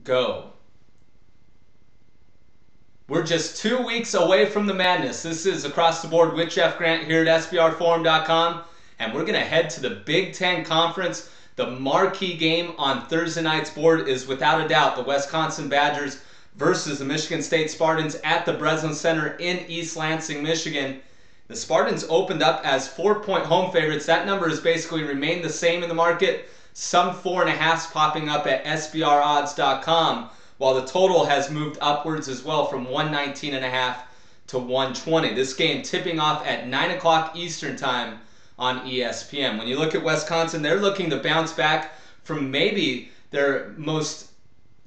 go. We're just 2 weeks away from the madness. This is Across the Board with Jeff Grant here at SBRforum.com, and we're going to head to the Big Ten Conference. The marquee game on Thursday night's board is without a doubt the Wisconsin Badgers versus the Michigan State Spartans at the Breslin Center in East Lansing, Michigan. The Spartans opened up as 4-point home favorites. That number has basically remained the same in the market. Some 4.5s popping up at SBRodds.com, while the total has moved upwards as well from 119.5 to 120. This game tipping off at 9 o'clock Eastern Time on ESPN. When you look at Wisconsin, they're looking to bounce back from maybe their most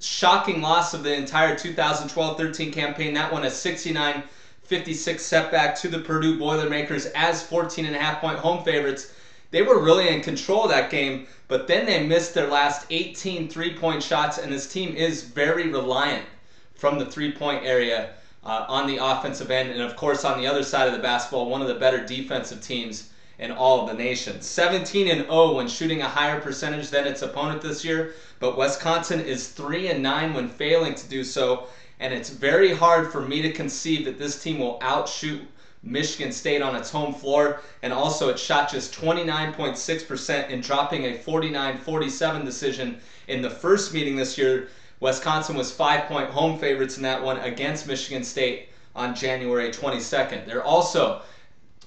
shocking loss of the entire 2012-13 campaign. That one, a 69-56 setback to the Purdue Boilermakers as 14.5-point home favorites. They were really in control of that game, but then they missed their last 18 three-point shots, and this team is very reliant from the three-point area on the offensive end. And, of course, on the other side of the basketball, one of the better defensive teams in all of the nation. 17-0 when shooting a higher percentage than its opponent this year, but Wisconsin is 3-9 when failing to do so, and it's very hard for me to conceive that this team will outshoot Michigan State on its home floor. And also it shot just 29.6% in dropping a 49-47 decision in the first meeting this year. Wisconsin was 5-point home favorites in that one against Michigan State on January 22nd. They're also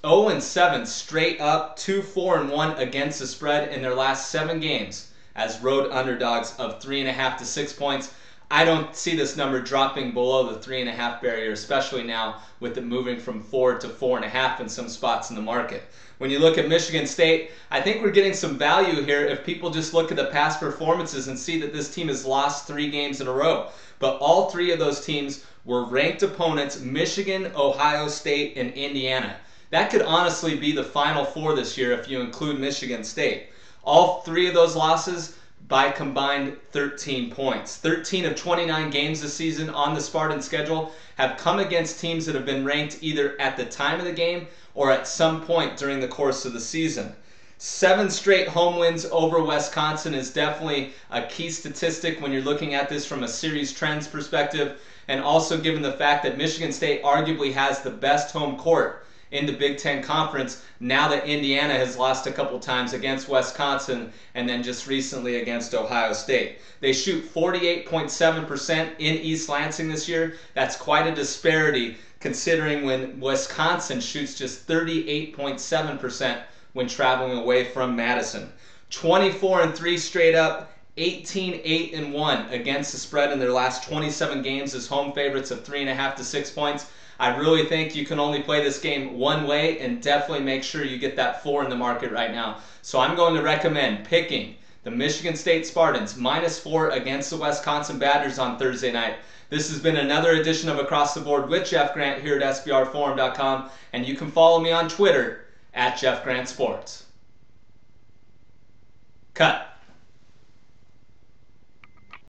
0-7 straight up, 2-4-1 against the spread in their last 7 games as road underdogs of 3.5 to 6 points. I don't see this number dropping below the 3.5 barrier, especially now with it moving from 4 to 4.5 in some spots in the market. When you look at Michigan State, I think we're getting some value here if people just look at the past performances and see that this team has lost 3 games in a row. But all 3 of those teams were ranked opponents: Michigan, Ohio State, and Indiana. That could honestly be the Final Four this year if you include Michigan State. All 3 of those losses by combined 13 points. 13 of 29 games this season on the Spartan schedule have come against teams that have been ranked either at the time of the game or at some point during the course of the season. 7 straight home wins over Wisconsin is definitely a key statistic when you're looking at this from a series trends perspective, and also given the fact that Michigan State arguably has the best home court in the Big Ten Conference, now that Indiana has lost a couple times against Wisconsin and then just recently against Ohio State. They shoot 48.7% in East Lansing this year. That's quite a disparity considering when Wisconsin shoots just 38.7% when traveling away from Madison. 24-3 straight up, 18-8-1 against the spread in their last 27 games as home favorites of 3.5 to 6 points. I really think you can only play this game one way, and definitely make sure you get that 4 in the market right now. So I'm going to recommend picking the Michigan State Spartans -4 against the Wisconsin Badgers on Thursday night. This has been another edition of Across the Board with Jeff Grant here at SBRforum.com, and you can follow me on Twitter at JeffGrantSports. Cut.